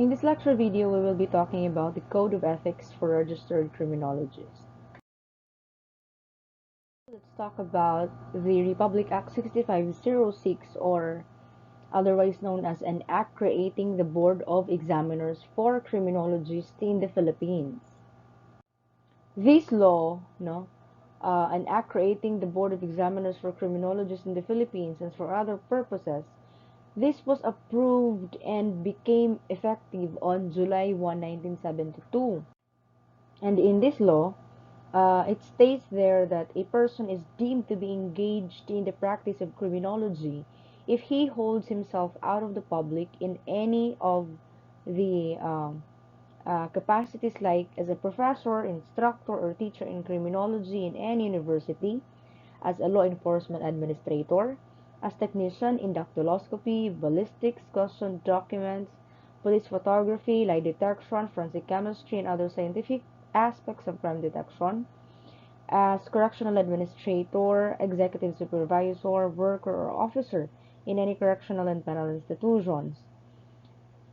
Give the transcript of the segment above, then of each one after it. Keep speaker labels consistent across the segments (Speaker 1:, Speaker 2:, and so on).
Speaker 1: In this lecture video, we will be talking about the Code of Ethics for Registered Criminologists. Let's talk about the Republic Act 6506, or otherwise known as an act creating the Board of Examiners for Criminologists in the Philippines. This law, an act creating the Board of Examiners for Criminologists in the Philippines and for other purposes, this was approved and became effective on July 1, 1972. And in this law, it states there that a person is deemed to be engaged in the practice of criminology if he holds himself out of the public in any of the capacities, like as a professor, instructor, or teacher in criminology in any university, as a law enforcement administrator, as technician in dactyloscopy, ballistics, custom documents, police photography, lie detection, forensic chemistry, and other scientific aspects of crime detection, as correctional administrator, executive supervisor, worker, or officer in any correctional and penal institutions.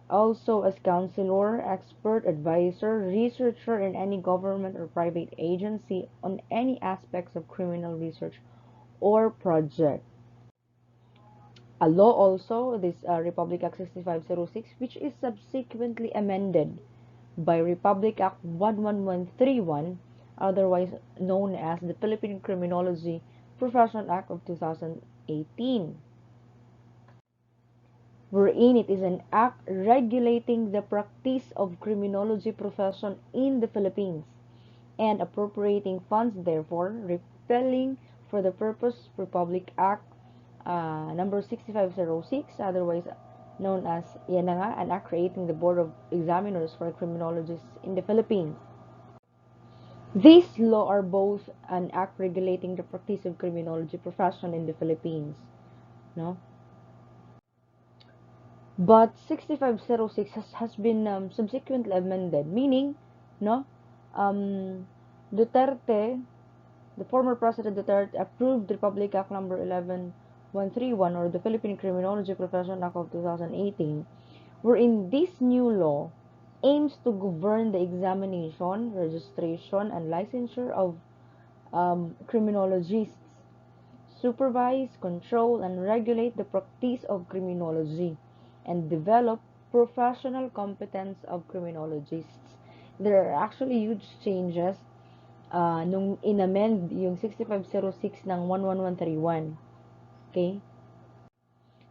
Speaker 1: Also as counselor, expert, advisor, researcher in any government or private agency on any aspects of criminal research or project. A law also, this Republic Act 6506, which is subsequently amended by Republic Act 11131, otherwise known as the Philippine Criminology Profession Act of 2018, wherein it is an act regulating the practice of criminology profession in the Philippines and appropriating funds therefore, repealing for the purpose Republic Act number 6506, otherwise known as yan na nga, an act creating the Board of Examiners for Criminologists in the Philippines. These laws are both an act regulating the practice of criminology profession in the Philippines, no? But 6506 has been subsequently amended, meaning, no, Duterte, the former President Duterte, approved Republic Act number 11131, or the Philippine Criminology Profession Act of 2018, wherein this new law aims to govern the examination, registration, and licensure of criminologists, supervise, control, and regulate the practice of criminology, and develop professional competence of criminologists. There are actually huge changes nung inamend yung 6506 ng 11131. Okay?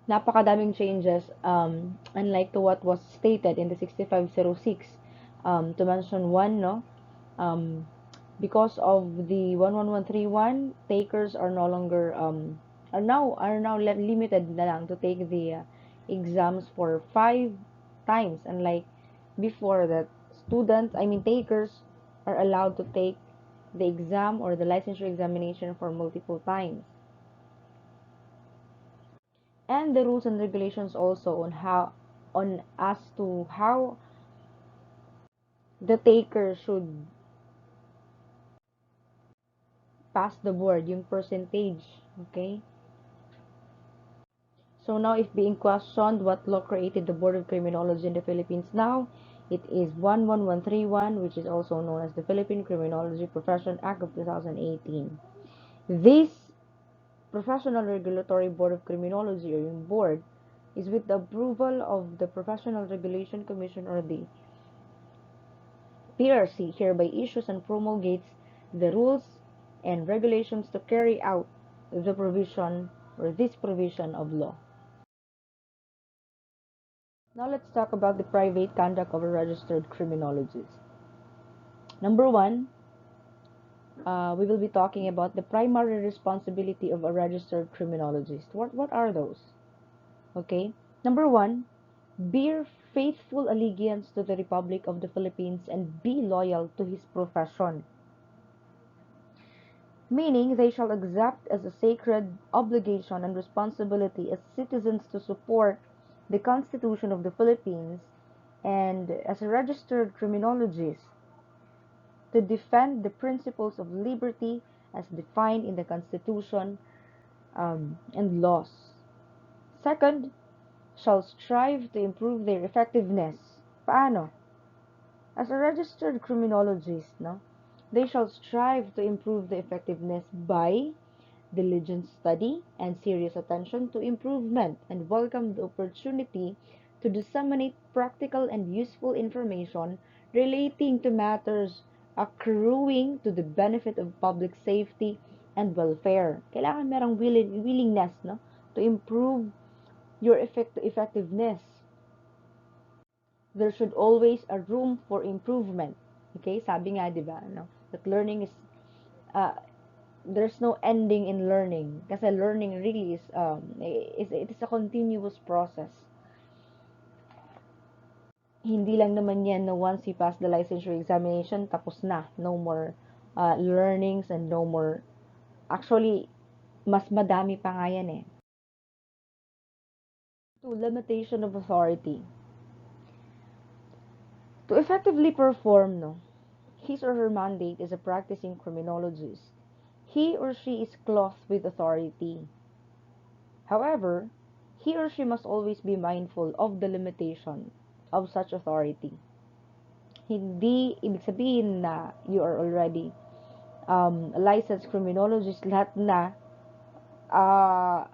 Speaker 1: Napakadaming changes, unlike to what was stated in the 6506. To mention one, no? Because of the 11131, takers are no longer are now limited na lang to take the exams for 5 times, unlike before that takers are allowed to take the exam or the licensure examination for multiple times. And the rules and regulations also on as to how the taker should pass the board, yung percentage, okay? So now, if being questioned what law created the Board of Criminology in the Philippines now, it is 11131, which is also known as the Philippine Criminology Profession Act of 2018. This Professional Regulatory Board of Criminology, or yung board, is with the approval of the Professional Regulation Commission, or the PRC, hereby issues and promulgates the rules and regulations to carry out the provision or this provision of law. Now let's talk about the private conduct of a registered criminologist. Number one, we will be talking about the primary responsibility of a registered criminologist. What are those? Okay. Number one, bear faithful allegiance to the Republic of the Philippines and be loyal to his profession. Meaning they shall accept as a sacred obligation and responsibility as citizens to support the Constitution of the Philippines, and as a registered criminologist to defend the principles of liberty as defined in the Constitution and laws. Second, shall strive to improve their effectiveness Paano? As a registered criminologist, no, they shall strive to improve the effectiveness by diligent study and serious attention to improvement, and welcome the opportunity to disseminate practical and useful information relating to matters accruing to the benefit of public safety and welfare. Kailangan merong willingness, no, to improve your effectiveness. There should always a room for improvement. Okay, sabi nga 'di ba, no, that learning is uh, there's no ending in learning kasi learning really is it is a continuous process. Hindi lang naman yan na once you pass the licensure examination tapos na, no more learnings and no more, actually mas madami pa nga yan eh. To limitation of authority, to effectively perform, no, his or her mandate as a practicing criminologist, he or she is clothed with authority. However, he or she must always be mindful of the limitation of such authority. Hindi ibig sabihin na you are already a licensed criminologist, lahat na, uh,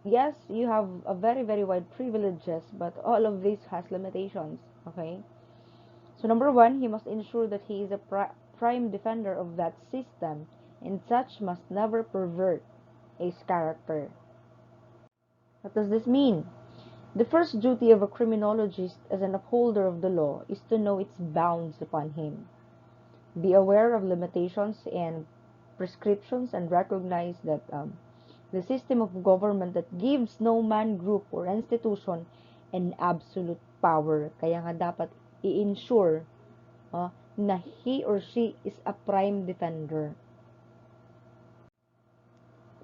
Speaker 1: yes, you have a very, very wide privileges, but all of this has limitations, okay? So number one, he must ensure that he is a prime defender of that system, and such must never pervert its character. What does this mean? The first duty of a criminologist as an upholder of the law is to know its bounds upon him, be aware of limitations and prescriptions, and recognize that the system of government that gives no man, group, or institution an absolute power. Kaya nga dapat i-ensure na he or she is a prime defender.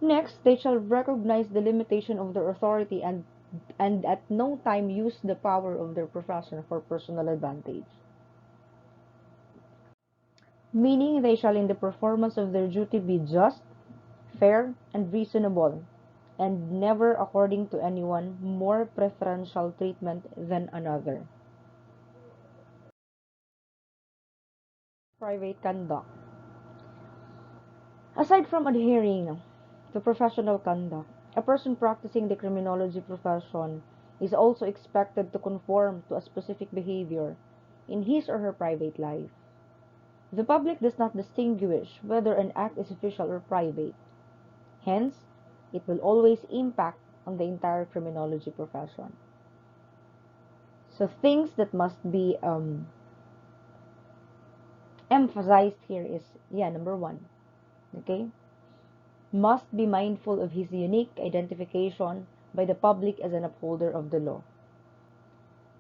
Speaker 1: Next, they shall recognize the limitation of their authority and at no time use the power of their profession for personal advantage. Meaning they shall in the performance of their duty be just, fair, and reasonable, and never according to anyone more preferential treatment than another. Private conduct. Aside from adhering to professional conduct, a person practicing the criminology profession is also expected to conform to a specific behavior in his or her private life. The public does not distinguish whether an act is official or private. Hence, it will always impact on the entire criminology profession. So things that must be emphasized here is, yeah, number one, okay, must be mindful of his unique identification by the public as an upholder of the law.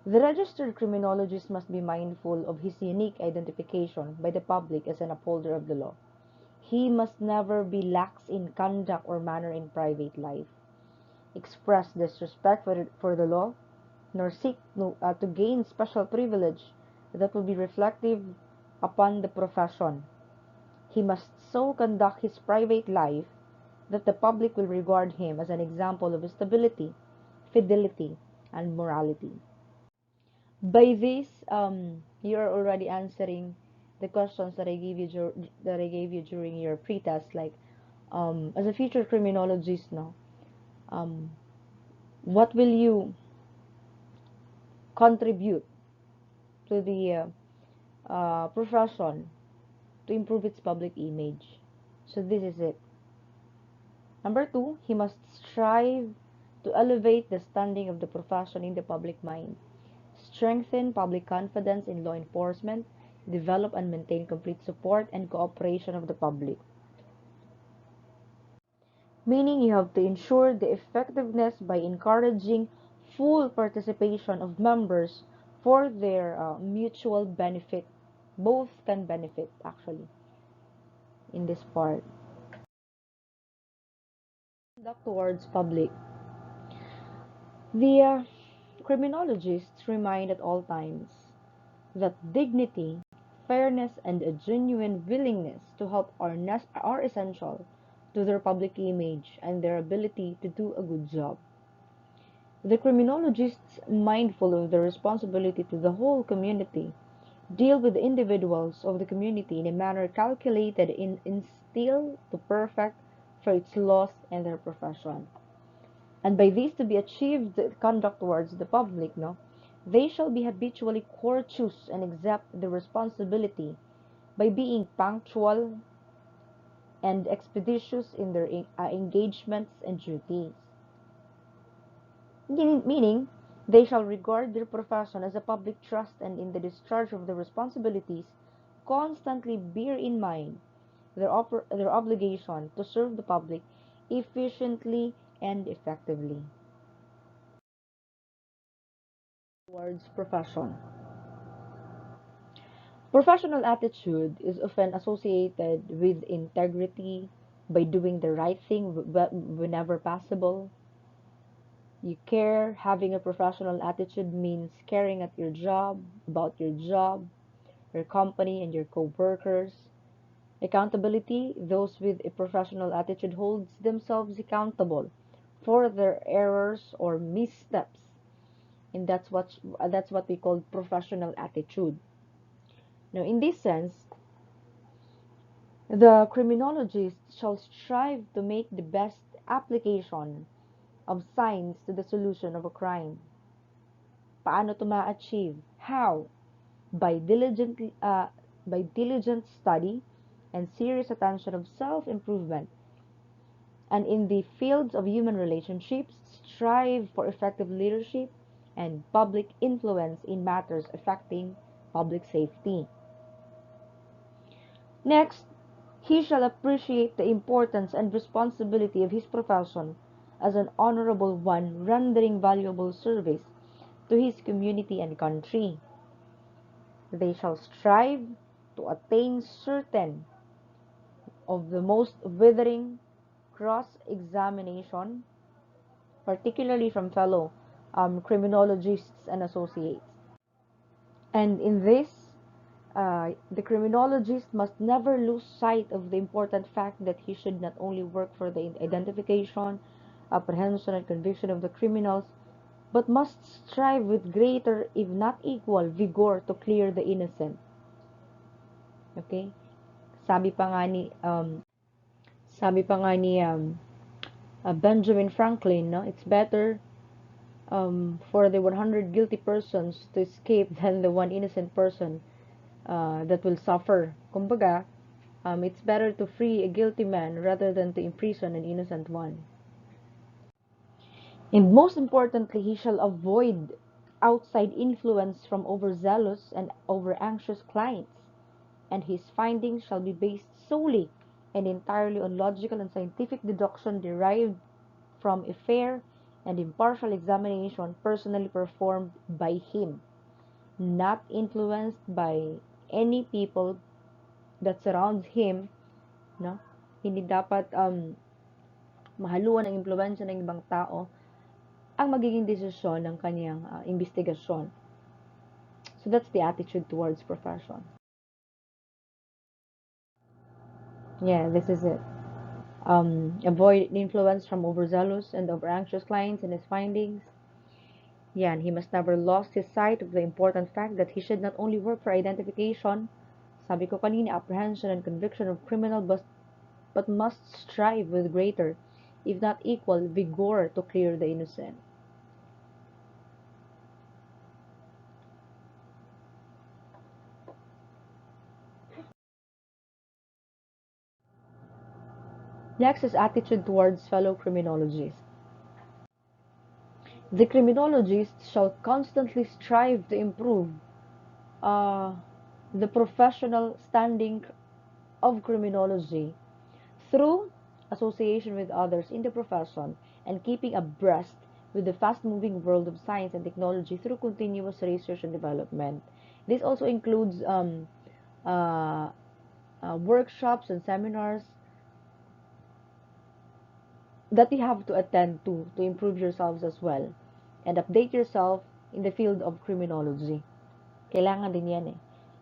Speaker 1: The registered criminologist must be mindful of his unique identification by the public as an upholder of the law. He must never be lax in conduct or manner in private life, express disrespect for the law, nor seek to gain special privilege that will be reflective upon the profession. He must so conduct his private life that the public will regard him as an example of stability, fidelity, and morality. By this, you are already answering the questions that I gave you during your pre-test. Like, as a future criminologist, no, um, what will you contribute to the profession to improve its public image? So this is it. Number two, he must strive to elevate the standing of the profession in the public mind, strengthen public confidence in law enforcement, develop and maintain complete support and cooperation of the public. Meaning you have to ensure the effectiveness by encouraging full participation of members for their mutual benefit. Both can benefit actually in this part. Conduct towards public. The criminologists remind at all times that dignity, fairness, and a genuine willingness to help are essential to their public image and their ability to do a good job. The criminologists, mindful of their responsibility to the whole community, deal with the individuals of the community in a manner calculated in instill to perfect for its laws and their profession. And by this to be achieved conduct towards the public, no, they shall be habitually courteous and accept the responsibility by being punctual and expeditious in their engagements and duties. Meaning, they shall regard their profession as a public trust and in the discharge of their responsibilities, constantly bear in mind their obligation to serve the public efficiently and effectively. Towards profession. Professional attitude is often associated with integrity by doing the right thing whenever possible. You care, having a professional attitude means caring at your job, about your job, your company, and your co-workers. Accountability, those with a professional attitude holds themselves accountable for their errors or missteps, and that's what we call professional attitude. Now, in this sense, the criminologist shall strive to make the best application of science to the solution of a crime. Paano to ma-achieve? How? By diligent study and serious attention of self-improvement, and in the fields of human relationships, strive for effective leadership and public influence in matters affecting public safety. Next, he shall appreciate the importance and responsibility of his profession as an honorable one, rendering valuable service to his community and country. They shall strive to attain certain of the most withering cross-examination, particularly from fellow criminologists and associates. And in this, the criminologist must never lose sight of the important fact that he should not only work for the identification, apprehension, and conviction of the criminals, but must strive with greater, if not equal, vigor to clear the innocent. Okay? Sabi pa nga ni Benjamin Franklin, no, it's better for the 100 guilty persons to escape than the one innocent person that will suffer. Kumbaga, it's better to free a guilty man rather than to imprison an innocent one. And most importantly, he shall avoid outside influence from overzealous and over-anxious clients, and his findings shall be based solely and entirely on logical and scientific deduction derived from a fair and impartial examination personally performed by him, not influenced by any people that surrounds him, no? Hindi dapat mahaluan ng impluwensya ng ibang tao ang magiging desisyon ng kaniyang investigasyon. So that's the attitude towards profession. Yeah, this is it. Avoid influence from overzealous and over-anxious clients in his findings. Yeah, and he must never lose his sight of the important fact that he should not only work for identification, sabi ko kanina, apprehension and conviction of criminal, but must strive with greater, if not equal, vigor to clear the innocent. Next is attitude towards fellow criminologists. The criminologist shall constantly strive to improve uh, the professional standing of criminology through association with others in the profession and keeping abreast with the fast-moving world of science and technology through continuous research and development. This also includes uh, workshops and seminars that you have to attend to improve yourselves as well and update yourself in the field of criminology. Kailangan din yan eh.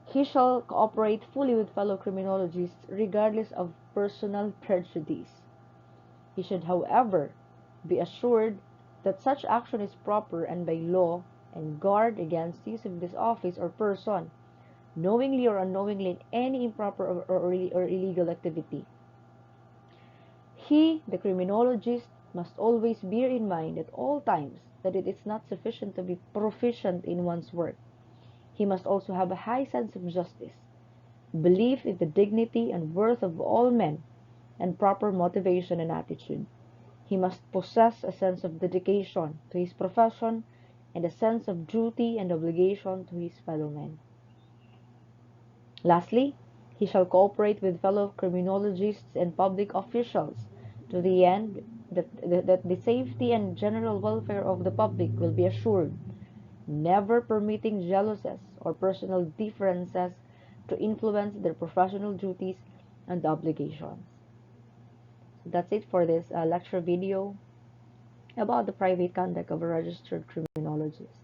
Speaker 1: He shall cooperate fully with fellow criminologists regardless of personal prejudice. He should, however, be assured that such action is proper and by law, and guard against use of this office or person, knowingly or unknowingly, in any improper or illegal activity. He, the criminologist, must always bear in mind at all times that it is not sufficient to be proficient in one's work. He must also have a high sense of justice, belief in the dignity and worth of all men, and proper motivation and attitude. He must possess a sense of dedication to his profession and a sense of duty and obligation to his fellow men. Lastly, he shall cooperate with fellow criminologists and public officials to the end that the safety and general welfare of the public will be assured, never permitting jealousies or personal differences to influence their professional duties and obligations. So that's it for this lecture video about the private conduct of a registered criminologist.